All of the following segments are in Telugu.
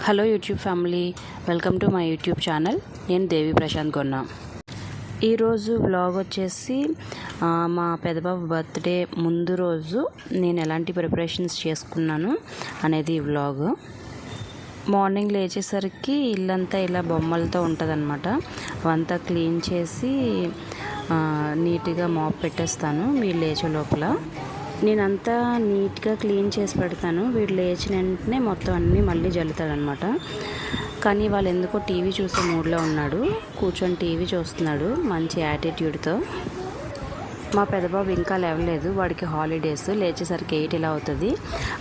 Hello YouTube family, welcome to my YouTube channel. నేను దేవి ప్రశాంత్ కొన్నా. ఈరోజు వ్లాగ్ వచ్చేసి మా పెద్దబాబు బర్త్డే ముందు రోజు నేను ఎలాంటి ప్రిపరేషన్స్ చేసుకున్నాను అనేది ఈ వ్లాగ్. మార్నింగ్ లేచేసరికి ఇల్లంతా ఇలా బొమ్మలతో ఉంటుందన్నమాట. అవంతా క్లీన్ చేసి నీట్గా మాప్ పెట్టేస్తాను వీళ్ళు లేచే లోపల. నేనంతా నీట్గా క్లీన్ చేసి పెడతాను. వీడు లేచిన వెంటనే మొత్తం అన్నీ మళ్ళీ జల్లుతాడనమాట. కానీ వాళ్ళు ఎందుకో టీవీ చూసే మూడ్లో ఉన్నాడు. కూర్చొని టీవీ చూస్తున్నాడు మంచి యాటిట్యూడ్తో. మా పెద్దబాబు ఇంకా లేవలేదు, వాడికి హాలిడేస్. లేచేసరికి 8 ఇలా అవుతుంది.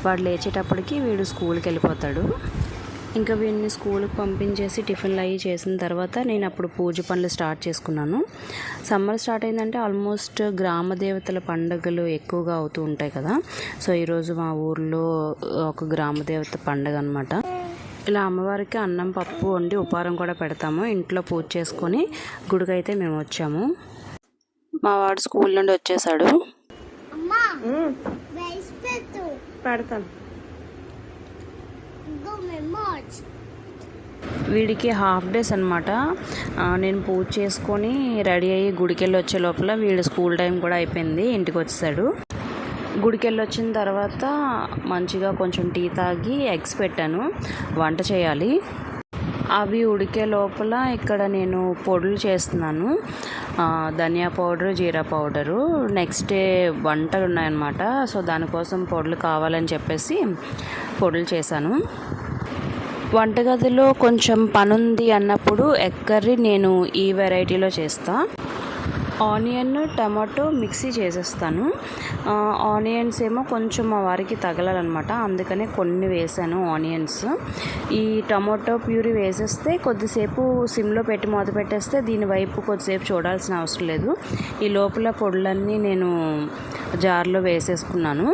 వాడు లేచేటప్పటికి వీడు స్కూల్కి వెళ్ళిపోతాడు. ఇంకా వీడిని స్కూల్కి పంపించేసి టిఫిన్లు అవి చేసిన తర్వాత నేను అప్పుడు పూజ పనులు స్టార్ట్ చేసుకున్నాను. సమ్మర్ స్టార్ట్ అయిందంటే ఆల్మోస్ట్ గ్రామ దేవతల పండుగలు ఎక్కువగా అవుతూ ఉంటాయి కదా. సో ఈరోజు మా ఊర్లో ఒక గ్రామ దేవత పండుగ అనమాట. ఇలా అమ్మవారికి అన్నం పప్పు వండి ఉపారం కూడా పెడతాము. ఇంట్లో పూజ చేసుకొని గుడికైతే మేము వచ్చాము. మా వాడు స్కూల్ నుండి వచ్చేసాడు. పెడతాను. వీడికి హాఫ్ డేస్ అనమాట. నేను పూజ చేసుకొని రెడీ అయ్యి గుడికి వెళ్ళి వచ్చే లోపల వీడు స్కూల్ టైం కూడా అయిపోయింది. ఇంటికి వచ్చేసాడు. గుడికి వెళ్ళి వచ్చిన తర్వాత మంచిగా కొంచెం టీ తాగి ఎగ్స్ పెట్టాను. వంట చేయాలి. అవి ఉడికే లోపల ఇక్కడ నేను పొడులు చేస్తున్నాను. ధనియా పౌడరు, జీరా పౌడరు. నెక్స్ట్ డే వంటలు ఉన్నాయన్నమాట. సో దానికోసం పొడులు కావాలని చెప్పేసి పొడులు చేశాను. వంటగదిలో కొంచెం పనుంది అన్నప్పుడు ఎగ్ కర్రీ నేను ఈ వెరైటీలో చేస్తా. ఆనియన్, టమాటో మిక్సీ చేసేస్తాను. ఆనియన్స్ ఏమో కొంచెం మా వారికి తగలాలన్నమాట, అందుకనే కొన్ని వేసాను ఆనియన్స్. ఈ టమాటో ప్యూరీ వేసేస్తే కొద్దిసేపు సిమ్లో పెట్టి మూత పెట్టేస్తే దీని వైపు కొద్దిసేపు చూడాల్సిన అవసరం లేదు. ఈ లోపల పొడులన్నీ నేను జార్లో వేసేసుకున్నాను.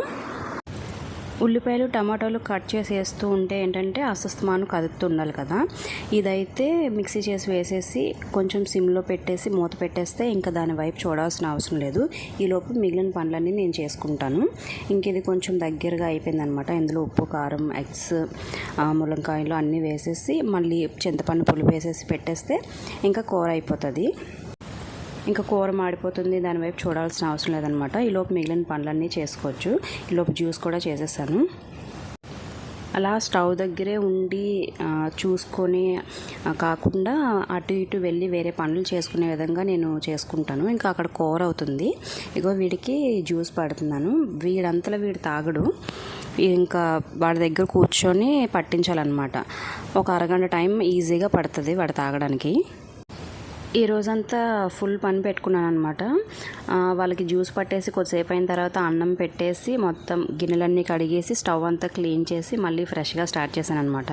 ఉల్లిపాయలు, టమాటాలు కట్ చేసి వేస్తూ ఉంటే ఏంటంటే అస్తమాను కదుపుతూ ఉండాలి కదా. ఇదైతే మిక్సీ చేసి వేసేసి కొంచెం సిమ్లో పెట్టేసి మూత పెట్టేస్తే ఇంకా దాని వైపు చూడాల్సిన అవసరం లేదు. ఈలోపు మిగిలిన పనులన్నీ నేను చేసుకుంటాను. ఇంక ఇది కొంచెం దగ్గరగా అయిపోయిందనమాట. ఇందులో ఉప్పు, కారం, ఎగ్స్, ములంకాయలు అన్నీ వేసేసి మళ్ళీ చింతపండు పులుపు వేసేసి పెట్టేస్తే ఇంకా కూర అయిపోతుంది. ఇంకా కూర మాడిపోతుంది, దానివైపు చూడాల్సిన అవసరం లేదనమాట. ఈలోపు మిగిలిన పనులన్నీ చేసుకోవచ్చు. ఈలోపు జ్యూస్ కూడా చేసేసాను. అలా స్టవ్ దగ్గరే ఉండి చూసుకొని కాకుండా అటు ఇటు వెళ్ళి వేరే పనులు చేసుకునే విధంగా నేను చేసుకుంటాను. ఇంకా అక్కడ కూర అవుతుంది. ఇగో వీడికి జ్యూస్ పడుతున్నాను. వీడంతలో వీడు తాగడు. ఇంకా వాడి దగ్గర కూర్చొని పట్టించాలన్నమాట. ఒక అరగంట టైం ఈజీగా పడుతుంది వాడు తాగడానికి. ఈ రోజంతా ఫుల్ పని పెట్టుకున్నాను అనమాట. వాళ్ళకి జ్యూస్ పట్టేసి కొద్దిసేపు అయిన తర్వాత అన్నం పెట్టేసి మొత్తం గిన్నెలన్నీ కడిగేసి స్టవ్ అంతా క్లీన్ చేసి మళ్ళీ ఫ్రెష్గా స్టార్ట్ చేశాను అనమాట.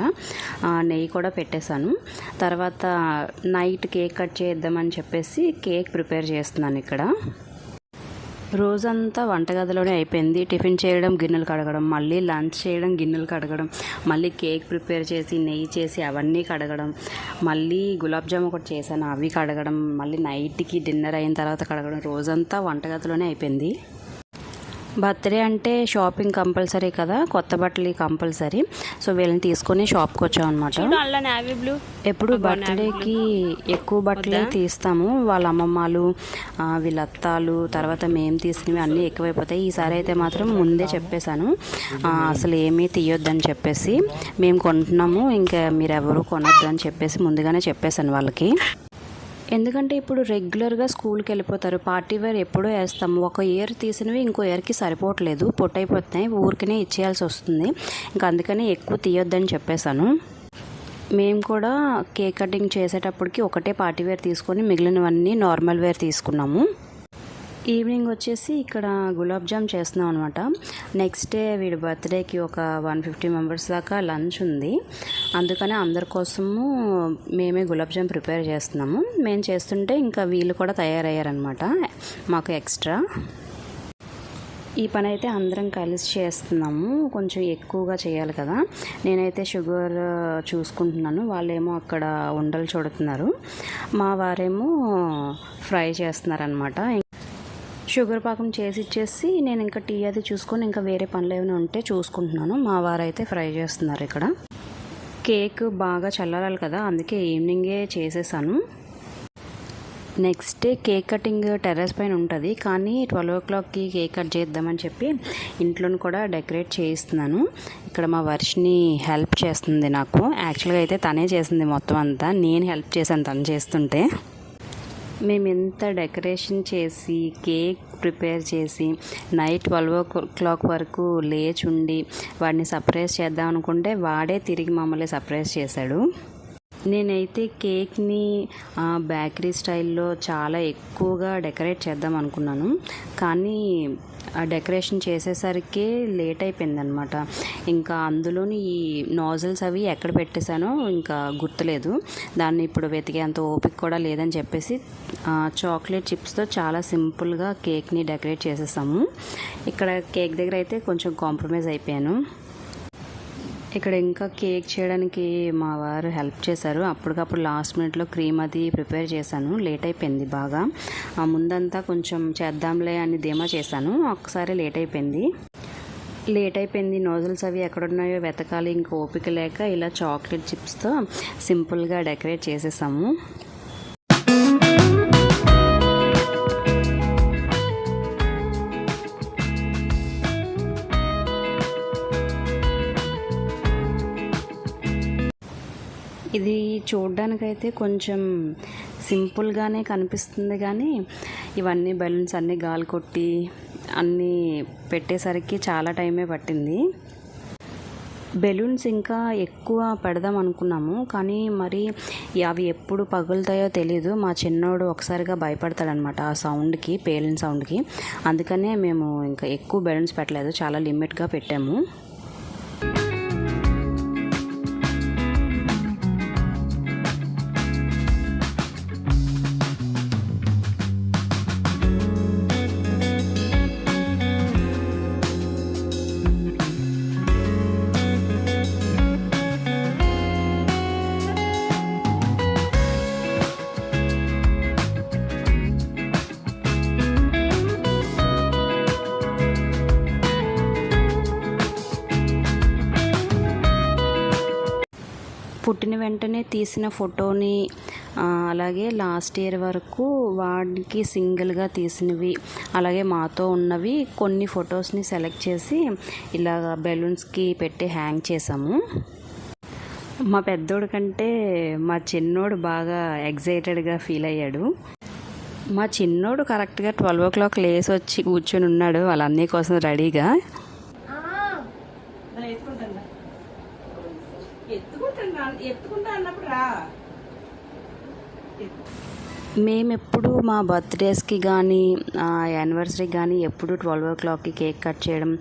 నెయ్యి కూడా పెట్టేశాను. తర్వాత నైట్ కేక్ కట్ చేద్దామని చెప్పేసి కేక్ ప్రిపేర్ చేస్తున్నాను ఇక్కడ. రోజంతా వంటగదిలోనే అయిపోయింది. టిఫిన్ చేయడం, గిన్నెలు కడగడం, మళ్ళీ లంచ్ చేయడం, గిన్నెలు కడగడం, మళ్ళీ కేక్ ప్రిపేర్ చేసి నెయ్యి చేసి అవన్నీ కడగడం, మళ్ళీ గులాబ్ జామ్ ఒకటి చేశాను అవి కడగడం, మళ్ళీ నైట్కి డిన్నర్ అయిన తర్వాత కడగడం. రోజంతా వంటగదిలోనే అయిపోయింది. బర్త్డే అంటే షాపింగ్ కంపల్సరీ కదా, కొత్త బట్టలు కంపల్సరీ. సో వీళ్ళని తీసుకొని షాప్కి వచ్చాం అనమాట. ఎప్పుడు బర్త్డేకి ఎక్కువ బట్టలే తీస్తాము. వాళ్ళ అమ్మమ్మలు, వీళ్ళ అత్తాలు, తర్వాత మేము తీసినవి అన్నీ ఎక్కువైపోతాయి. ఈసారి అయితే మాత్రం ముందే చెప్పేశాను అసలు ఏమీ తీయొద్దని చెప్పేసి. మేము కొంటున్నాము, ఇంకా మీరు ఎవరు కొనొద్దు అని చెప్పేసి ముందుగానే చెప్పేశాను వాళ్ళకి. ఎందుకంటే ఇప్పుడు రెగ్యులర్గా స్కూల్కి వెళ్ళిపోతారు. పార్టీ వేర్ ఎప్పుడూ వేస్తాము. ఒక ఇయర్ తీసినవి ఇంకో ఇయర్కి సరిపోవట్లేదు, పొట్టయిపోతున్నాయి, ఊరికనే ఇచ్చేయాల్సి వస్తుంది. ఇంకా అందుకని ఎక్కువ తీయొద్దని చెప్పేశాను. మేము కూడా కేక్ కటింగ్ చేసేటప్పటికి ఒకటే పార్టీ వేర్ తీసుకొని మిగిలినవన్నీ నార్మల్ వేర్ తీసుకున్నాము. ఈవినింగ్ వచ్చేసి ఇక్కడ గులాబ్ జామ్ చేస్తున్నాం అనమాట. నెక్స్ట్ డే వీడి బర్త్డేకి ఒక 150 మెంబర్స్ దాకా లంచ్ ఉంది. అందుకని అందరి కోసము మేమే గులాబ్ జామ్ ప్రిపేర్ చేస్తున్నాము. మేము చేస్తుంటే ఇంకా వీళ్ళు కూడా తయారయ్యారనమాట మాకు ఎక్స్ట్రా. ఈ పని అయితే అందరం కలిసి చేస్తున్నాము. కొంచెం ఎక్కువగా చేయాలి కదా. నేనైతే షుగర్ చూసుకుంటున్నాను, వాళ్ళేమో అక్కడ ఉండలు చూడుతున్నారు, మా వారేమో ఫ్రై చేస్తున్నారనమాట. షుగర్ పాకం చేసి ఇచ్చేసి నేను ఇంకా టీ అది చూసుకొని ఇంకా వేరే పనులు ఏమైనా ఉంటే చూసుకుంటున్నాను. మా వారైతే ఫ్రై చేస్తున్నారు ఇక్కడ. కేక్ బాగా చల్లారాలి కదా, అందుకే ఈవినింగే చేసేసాను. Next day cake cutting terrace పైన ఉంటుంది, కానీ 12 o'clockకి కేక్ కట్ చేద్దామని చెప్పి ఇంట్లోని కూడా డెకరేట్ చేయిస్తున్నాను. ఇక్కడ మా వర్షిని హెల్ప్ చేస్తుంది నాకు. యాక్చువల్గా అయితే తనే చేసింది మొత్తం అంతా, నేను హెల్ప్ చేశాను తను చేస్తుంటే. మేము ఎంత డెకరేషన్ చేసి కేక్ ప్రిపేర్ చేసి నైట్ 12 o'clock వరకు లేచి ఉండి వాడిని సర్ప్రైజ్ చేద్దాం అనుకుంటే వాడే తిరిగి మమ్మల్ని సర్ప్రైజ్ చేశాడు. నేనైతే కేక్ని బేకరీ స్టైల్లో చాలా ఎక్కువగా డెకరేట్ చేద్దాం అనుకున్నాను, కానీ ఆ డెకరేషన్ చేసేసరికి లేట్ అయిపోయింది అనమాట. ఇంకా అందులోని ఈ నాజిల్స్ అవి ఎక్కడ పెట్టేశానో ఇంకా గుర్తులేదు. దాన్ని ఇప్పుడు వెతికేంత ఓపిక కూడా లేదని చెప్పేసి చాక్లెట్ చిప్స్తో చాలా సింపుల్గా కేక్ని డెకరేట్ చేసేసాము. ఇక్కడ కేక్ దగ్గర అయితే కొంచెం కాంప్రమైజ్ అయిపోయాను. ఇక్కడ ఇంకా కేక్ చేయడానికి మా వారు హెల్ప్ చేశారు. అప్పటికప్పుడు లాస్ట్ మినిట్లో క్రీమ్ అది ప్రిపేర్ చేశాను, లేట్ అయిపోయింది బాగా. ముందంతా కొంచెం చేద్దాంలే అని ధీమా చేశాను, ఒక్కసారి లేట్ అయిపోయింది. నోజల్స్ అవి ఎక్కడున్నాయో వెతకాలి, ఇంకా ఓపిక లేక ఇలా చాక్లెట్ చిప్స్తో సింపుల్గా డెకరేట్ చేసేసాము. ఇది చూడ్డానికైతే కొంచెం సింపుల్గానే కనిపిస్తుంది, కానీ ఇవన్నీ బెలూన్స్ అన్నీ గాలి కొట్టి అన్నీ పెట్టేసరికి చాలా టైమే పట్టింది. బెలూన్స్ ఇంకా ఎక్కువ పెడదాం అనుకున్నాము, కానీ మరి అవి ఎప్పుడు పగులుతాయో తెలీదు. మా చిన్నోడు ఒకసారిగా భయపడతాడనమాట ఆ సౌండ్కి, పేలిన సౌండ్కి. అందుకనే మేము ఇంకా ఎక్కువ బెలూన్స్ పెట్టలేదు, చాలా లిమిట్గా పెట్టాము. పుట్టిన వెంటనే తీసిన ఫోటోని, అలాగే లాస్ట్ ఇయర్ వరకు వాడికి సింగిల్గా తీసినవి, అలాగే మాతో ఉన్నవి కొన్ని ఫొటోస్ని సెలెక్ట్ చేసి ఇలాగ బెలూన్స్కి పెట్టి హ్యాంగ్ చేసాము. మా పెద్దోడు కంటే మా చిన్నోడు బాగా ఎగ్జైటెడ్గా ఫీల్ అయ్యాడు. మా చిన్నోడు కరెక్ట్గా 12 o'clock లేసి వచ్చి కూర్చొని ఉన్నాడు వాళ్ళ అన్నీ కోసం రెడీగా. ఎత్తుకుంటా అన్నప్పుడు రా. మేమెప్పుడు మా బర్త్డేస్కి కానీ యానివర్సరీకి కానీ ఎప్పుడు 12 o'clockకి కేక్ కట్ చేయడం,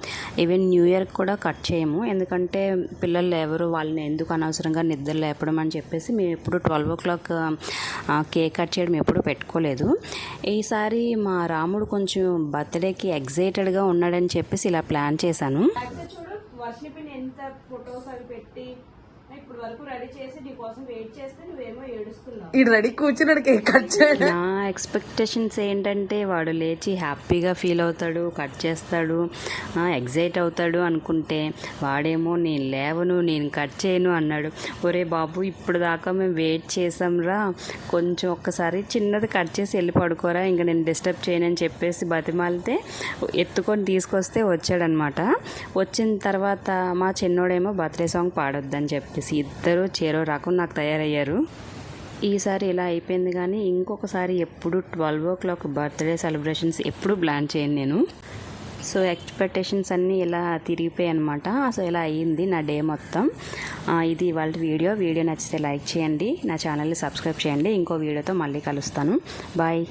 ఈవెన్ న్యూ ఇయర్కి కూడా కట్ చేయము. ఎందుకంటే పిల్లలు ఎవరు వాళ్ళని ఎందుకు అనవసరంగా నిద్ర లేపడం అని చెప్పేసి మేము ఎప్పుడు 12 o'clock కేక్ కట్ చేయడం ఎప్పుడు పెట్టుకోలేదు. ఈసారి మా రాముడు కొంచెం బర్త్డేకి ఎగ్జైటెడ్గా ఉన్నాడని చెప్పేసి ఇలా ప్లాన్ చేశాను. ఎంత ఫొటోస్ అవి పెట్టి ఇప్పుడు వరకు రెడీ చేసి నీ కోసం వెయిట్ చేస్తే నువ్వేమో ఏడుస్తున్నావు. ఈ రెడీ కూర్చున్నాడు కేక్ కట్ చేయడం. నా ఎక్స్పెక్టేషన్స్ ఏంటంటే వాడు లేచి హ్యాపీగా ఫీల్ అవుతాడు, కట్ చేస్తాడు, ఎగ్జైట్ అవుతాడు అనుకుంటే వాడేమో నేను లేవను, నేను కట్ చేయను అన్నాడు. ఒరే బాబు, ఇప్పుడు దాకా మేము వెయిట్ చేసాంరా, కొంచెం ఒక్కసారి చిన్నది కట్ చేసి వెళ్ళి పడుకోరా, ఇంకా నేను డిస్టర్బ్ చేయనని చెప్పేసి బతిమాలితే ఎత్తుకొని తీసుకొస్తే వచ్చాడనమాట. వచ్చిన తర్వాత మా చిన్నోడేమో బర్త్డే సాంగ్ పాడొద్దని చెప్పేసి ఇద్దరు చేరో రకం నాకు తయారయ్యారు. ఈసారి ఇలా అయిపోయింది, కానీ ఇంకొకసారి ఎప్పుడు 12 o'clock బర్త్డే సెలబ్రేషన్స్ ఎప్పుడు ప్లాన్ చేయను నేను. సో ఎక్స్పెక్టేషన్స్ అన్నీ ఇలా తిరిగిపోయాయి అనమాట. సో ఇలా అయ్యింది నా డే మొత్తం. ఇది ఇవాళ వీడియో నచ్చితే లైక్ చేయండి, నా ఛానల్ని సబ్స్క్రైబ్ చేయండి. ఇంకో వీడియోతో మళ్ళీ కలుస్తాను. బాయ్.